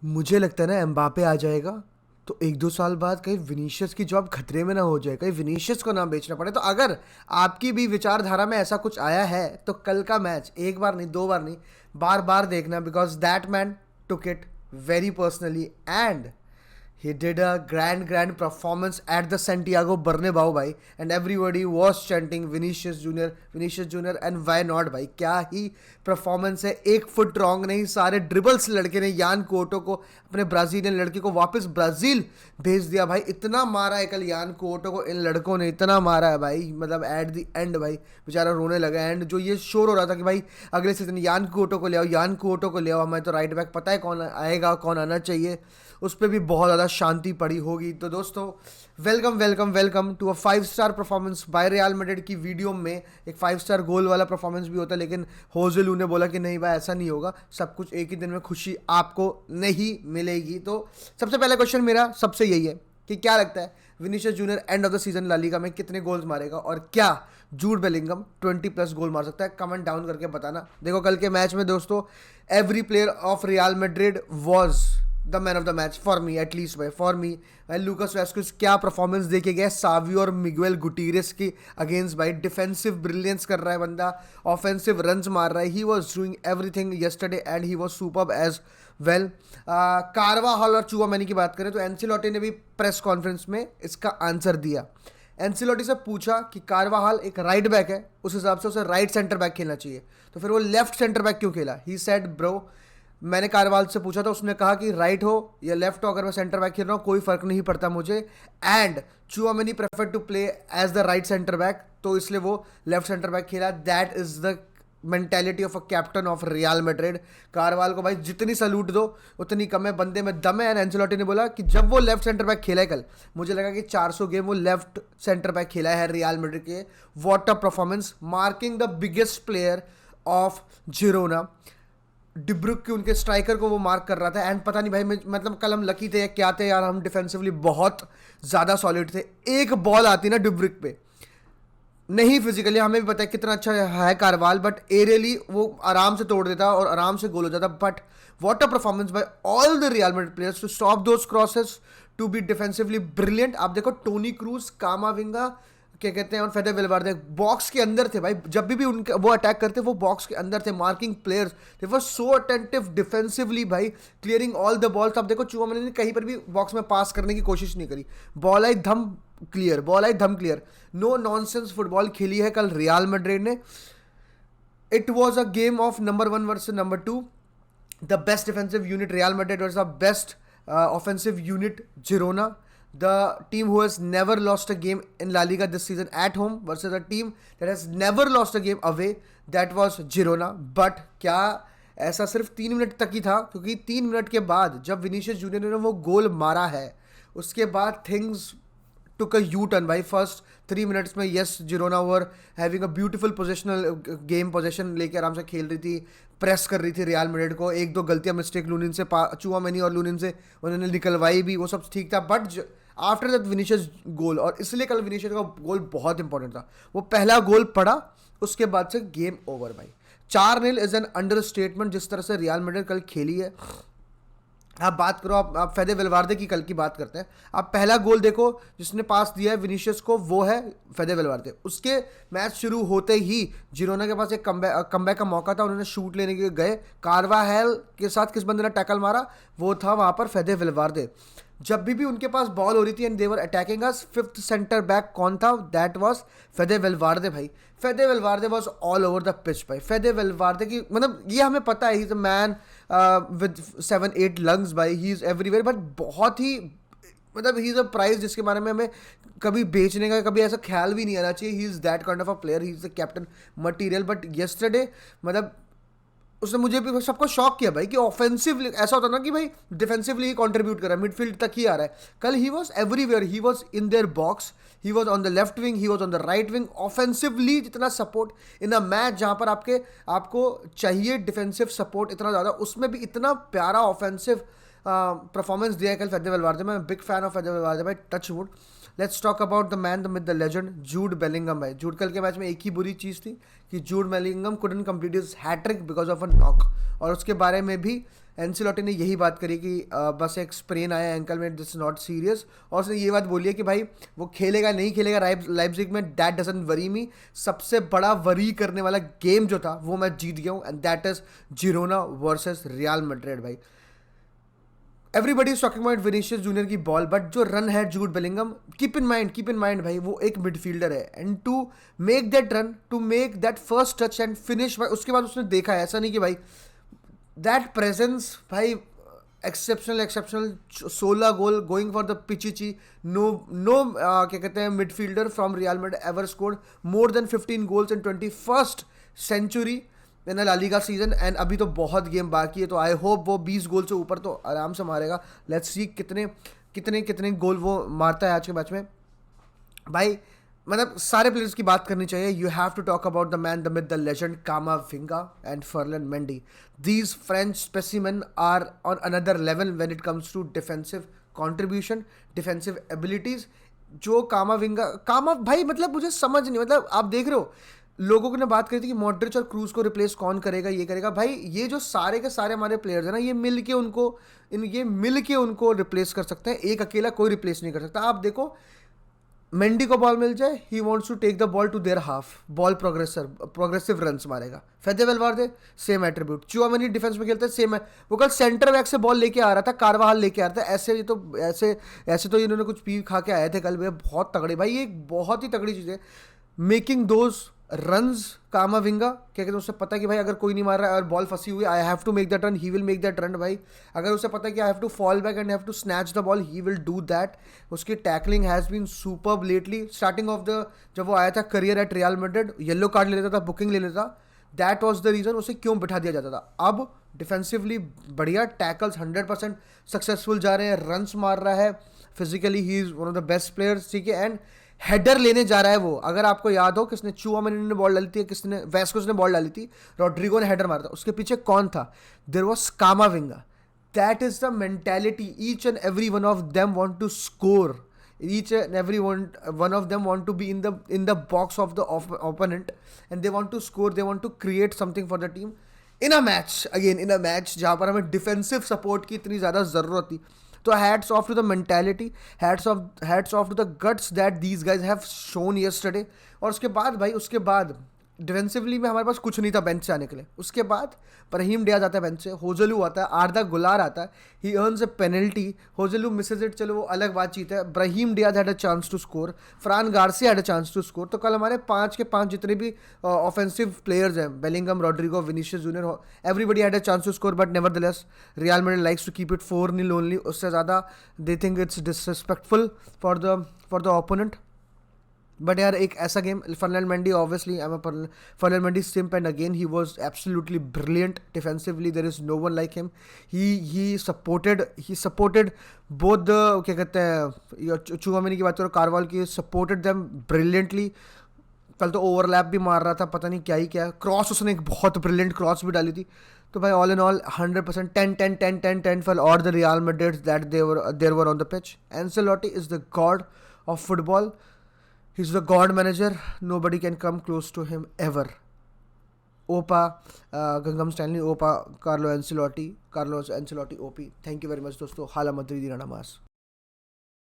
मुझे लगता है ना एम्बापे आ जाएगा तो 1-2 साल बाद कहीं विनीशियस की जॉब खतरे में ना हो जाए, कहीं विनीशियस को ना बेचना पड़े। तो अगर आपकी भी विचारधारा में ऐसा कुछ आया है तो कल का मैच एक बार नहीं, दो बार नहीं, बार बार देखना, because that man took it very personally and he did a grand performance at the Santiago Bernabeu भाई, and everybody was chanting Vinicius Junior and why not भाई। क्या ही परफॉर्मेंस है, एक फुट रॉन्ग नहीं, सारे ड्रिबल्स लड़के ने यान कोटो को, अपने ब्राजीलियन लड़के को वापस ब्राजील भेज दिया भाई। इतना मारा है कल यान कोटो को इन लड़कों ने, इतना मारा है भाई, मतलब एट द एंड भाई बेचारा रोने लगा। एंड जो ये शोर हो रहा था कि भाई अगले सीजन यान कोटो को ले आओ, यान कोटो को ले आओ, हमें तो राइट बैक पता है कौन आएगा कौन आना चाहिए, उस पर भी बहुत ज़्यादा शांति पड़ी होगी। तो दोस्तों welcome to a 5 star performance by Real Madrid की वीडियो में। एक 5 स्टार गोल वाला परफॉर्मेंस भी होता है, लेकिन होजेलू ने बोला कि नहीं भाई ऐसा नहीं होगा, सब कुछ एक ही दिन में खुशी आपको नहीं मिलेगी। तो सबसे पहला क्वेश्चन मेरा सबसे यही है कि क्या लगता है Vinicius Junior end of the season La Liga में कितने गोल्स मारेगा, और क्या जूड बेलिंगम 20+ गोल मार सकता है? कमेंट डाउन करके बताना। देखो कल के मैच में दोस्तों every player of Real Madrid was the man of the match for me, at least भाई फॉर मी। भाई लूकास वेस्कुस क्या परफॉर्मेंस देखे गए सावी और मिगुएल गुटीरेस के अगेंस्ट भाई। डिफेंसिव ब्रिलियंस कर रहा है बंदा, ऑफेंसिव रन्स मार रहा है। He was doing everything yesterday and he was superb as well. Carvajal और चुआमेनी की बात करें तो एंसिलोटी ने भी प्रेस कॉन्फ्रेंस में इसका आंसर दिया। एंसिलोटी से पूछा कि कार्वाहाल एक राइट बैक है, उस हिसाब से उसे राइट सेंटर बैक खेलना चाहिए, तो फिर वो लेफ्ट सेंटर बैक क्यों खेला? ही सेड ब्रो, मैंने कारवाल से पूछा था, उसने कहा कि राइट हो या लेफ्ट हो, अगर मैं सेंटर बैक खेल रहा हूँ कोई फर्क नहीं पड़ता मुझे। And Tchouameni prefer to play as the right centre back, तो इसलिए वो लेफ्ट सेंटर बैक खेला। That is the mentality of a captain of Real Madrid. Carvajal को भाई जितनी सल्यूट दो उतनी कम है, बंदे में दम है। एंड एंcelotti ने बोला कि जब वो लेफ्ट सेंटर बैक खेला है कल, मुझे लगा कि 400 गेम वो लेफ्ट सेंटर बैक खेला है रियल मैड्रिड के। What a performance, marking the biggest player of Girona. डिब्रुक के उनके स्ट्राइकर को वो मार्क कर रहा था। एंड पता नहीं भाई मतलब कल हम लकी थे या क्या थे यार, हम डिफेंसिवली बहुत ज़्यादा सॉलिड थे। एक बॉल आती ना डिब्रुक पे, नहीं फिजिकली हमें भी पता है कितना अच्छा है कारवाल, बट एरियली वो आराम से तोड़ देता और आराम से गोल हो जाता। But what a performance by all the Real Madrid players to stop those crosses, to be defensively brilliant. आप देखो टोनी क्रूज, कामाविंगा, क्या कहते हैं, और फेदर वेलवर्दे बॉक्स के अंदर थे भाई। जब भी उनके वो अटैक करते वो बॉक्स के अंदर थे, मार्किंग प्लेयर्स, दे वर सो अटेंटिव डिफेंसिवली भाई, क्लियरिंग ऑल द बॉल्स। अब देखो चुआमेनी ने कहीं पर भी बॉक्स में पास करने की कोशिश नहीं करी, बॉल आई धम क्लियर, बॉल आई धम क्लियर। नो नॉनसेंस फुटबॉल खेली है कल रियल मैड्रिड ने। It was a game of number 1 versus number 2। The best defensive unit real Madrid versus the best offensive unit Girona. The team who has never lost a game in La Liga this season at home versus a team that has never lost a game away, that was Girona. But क्या ऐसा सिर्फ 3 minute तक ही था? क्योंकि 3 minute के बाद जब Vinicius junior ने वो गोल मारा है, उसके बाद थिंग्स took a U-turn भाई। फर्स्ट 3 मिनट्स में yes Girona were having a beautiful positional game, position लेके आराम से खेल रही थी, प्रेस कर रही थी रियल मैड्रिड को। एक दो गलतियां मिस्टेक लूनिन से, चुआमेनी और लूनिन से उन्होंने निकलवाई भी, वो सब ठीक था। बट आफ्टर दैट विनीशियस गोल, और इसलिए कल विनीशियस का गोल बहुत इंपॉर्टेंट था, वो पहला गोल पड़ा, उसके बाद से गेम ओवर भाई। 4-0 इज एन अंडर स्टेटमेंट जिस तरह से रियल मैड्रिड कल खेली है। आप बात करो, आप फेदे वेलवार्दे की कल की बात करते हैं। आप पहला गोल देखो जिसने पास दिया है विनीशियस को, वो है फेदे वेलवार्दे। उसके मैच शुरू होते ही जिरोना के पास एक कमबैक का मौका था, उन्होंने शूट लेने के गए, कार्वाहेल के साथ किस बंदे ने टैकल मारा, वो था वहाँ पर फेदे वेलवार्दे। जब भी उनके पास बॉल हो रही थी and they were attacking us, fifth centre back कौन था? दैट वाज फेदे वेलवार्दे भाई। Fede Valverde was all over the pitch भाई। फेदे वेलवार्दे की मतलब ये हमें पता है, he is a man with 7-8 lungs भाई, ही इज एवरीवेयर। बट बहुत ही मतलब ही इज अ प्राइज जिसके बारे में हमें कभी बेचने का कभी ऐसा ख्याल भी नहीं आना चाहिए। He is that kind of a player, he is the captain material. But yesterday मतलब उसने मुझे भी सबको शॉक किया भाई कि ऑफेंसिवली ऐसा होता ना कि भाई डिफेंसिवली ही कंट्रीब्यूट कर रहा है, मिडफील्ड तक ही आ रहा है। कल he was everywhere, he was in their box, he was on the left wing, he was on the right wing. Offensively जितना सपोर्ट इन अ मैच जहां पर आपको चाहिए डिफेंसिव सपोर्ट इतना ज़्यादा, उसमें भी इतना प्यारा ऑफेंसिव परफॉर्मेंस दिया है कल फेदे वेलवार्दे। मैं बिग फैन ऑफ फेदे वेलवार्दे भाई, touch wood. Let's talk about the man the myth the legend Jude Bellingham भाई। जूड कल के मैच में एक ही बुरी चीज़ थी कि Jude Bellingham couldn't complete his hattrick because of a knock, और उसके बारे में भी एंसिलोटी ने यही बात करी कि बस एक स्प्रेन आया एंकल में, दिस नॉट सीरियस, और उसने ये बात बोली है कि भाई वो खेलेगा नहीं खेलेगा लाइप्जिग में, दैट डजंट वरी मी। सबसे बड़ा वरी करने वाला गेम जो था वो मैं जीत गया हूँ, and that is Girona versus Real Madrid. भाई everybody is talking about Vinicius Junior की बॉल, बट जो रन है Jude Bellingham, keep in mind भाई वो एक मिडफील्डर है, and to make that run, to make that first touch and finish, भाई उसके बाद उसने देखा है, ऐसा नहीं कि भाई दैट प्रेजेंस भाई exceptional 16 goal going for the pichichi, no क्या कहते हैं midfielder from Real Madrid ever scored more than 15 goals in 21st century in La Liga season, and अभी तो बहुत गेम बाकी है, तो आई होप वो 20 गोल से ऊपर तो आराम से मारेगा। लेट्स सी कितने गोल वो मारता है आज के मैच में। भाई मतलब सारे प्लेयर्स की बात करनी चाहिए। You have to talk about the man, the myth, the legend Camavinga and Ferland Mendy. These French specimen are on another level when it comes to defensive contribution, defensive abilities. जो Cama भाई मतलब मुझे समझ नहीं, मतलब आप देख रहे हो लोगों ने बात करी थी कि मॉड्रिच और क्रूज को रिप्लेस कौन करेगा, ये करेगा। भाई ये जो सारे के सारे हमारे प्लेयर्स हैं ना, ये मिल के उनको रिप्लेस कर सकते हैं, एक अकेला कोई रिप्लेस नहीं कर सकता। आप देखो मेंडी को बॉल मिल जाए, he wants to take the ball to their half, ball progressive runs मारेगा। Fede Valverde same attribute, Tchouameni defence में खेलते हैं सेम है, वो कल सेंटर बैक से बॉल लेके आ रहा था, कारवाहल लेके आ रहा था, ऐसे तो इन्होंने कुछ पी खा के आए थे कल, बहुत तगड़े भाई, ये एक बहुत ही तगड़ी चीज़ है। मेकिंग दोज रन्स कामाविंगा, क्या कहते हैं, उसे पता है कि भाई अगर कोई नहीं मार रहा है और बॉल फंसी हुई, I have to make that run, he will make that run. भाई अगर उसे पता है कि I have to fall back and have to snatch the ball, he will do that. उसकी tackling has been superb lately. Starting off the जब वो आया था career at Real Madrid, yellow card ले लेता था, बुकिंग ले लेता, दैट वॉज द रीज़न उसे क्यों बिठा दिया जाता था। अब डिफेंसिवली बढ़िया, टैकल्स 100% सक्सेसफुल जा रहे हैं, रन्स मार रहा है, physically he is one of the best players, ठीक है। एंड हेडर लेने जा रहा है वो, अगर आपको याद हो किसने चुआमेनी ने बॉल डाली थी, किसने वेस्कोस ने बॉल डाली थी, रॉड्रिगो ने हेडर मारा था, उसके पीछे कौन था, there was Camavinga. That is the mentality, each and every one of them want to score, each and every one of them want to be in the box of the opponent, and they want to score, they want to create something for the team in a match, again in a match जहाँ पर हमें defensive support की इतनी ज़्यादा ज़रूरत थी। तो hats off to the mentality, hats off to the guts that these guys have shown yesterday. और उसके बाद डिफेंसिवली में हमारे पास कुछ नहीं था बेंच से आने के लिए। उसके बाद ब्राहीम डियाज आता है बेंच से, होजलू आता है, आर्दा गुलार आता है, he earns a penalty, Joselu misses it, चलो वो अलग बातचीत है। Brahim Diaz had a chance to score, Fran Garcia had a chance to score. तो कल हमारे 5 के 5 जितने भी ऑफेंसिव प्लेयर्स हैं, Bellingham, Rodrygo, Vinicius Junior, everybody had a chance to score, but nevertheless Real Madrid likes to keep it 4-0 only. उससे ज़्यादा they think it's disrespectful for the opponent. But यार एक ऐसा game, Ferland Mendy obviously, I am Ferland Mendy simp, and again he was absolutely brilliant defensively, there is no one like him. He supported both the, क्या कहते हैं, Tchouameni की बात करो, कारवाल की, सपोर्टेड देम ब्रिलियंटली। कल तो ओवरलैप भी मार रहा था, पता नहीं क्या, क्रॉस उसने एक बहुत ब्रिलियंट क्रॉस भी डाली थी। तो भाई all in all 100% 10-10-10-10-10 for all the Real Madrid that there were on the pitch. Ancelotti is the god of football, he's the god manager, nobody can come close to him ever. Opa, Gangnam Stanley, Opa, Carlo Ancelotti, OP. Thank you very much दोस्तों, हाला मद्रिदी नामास।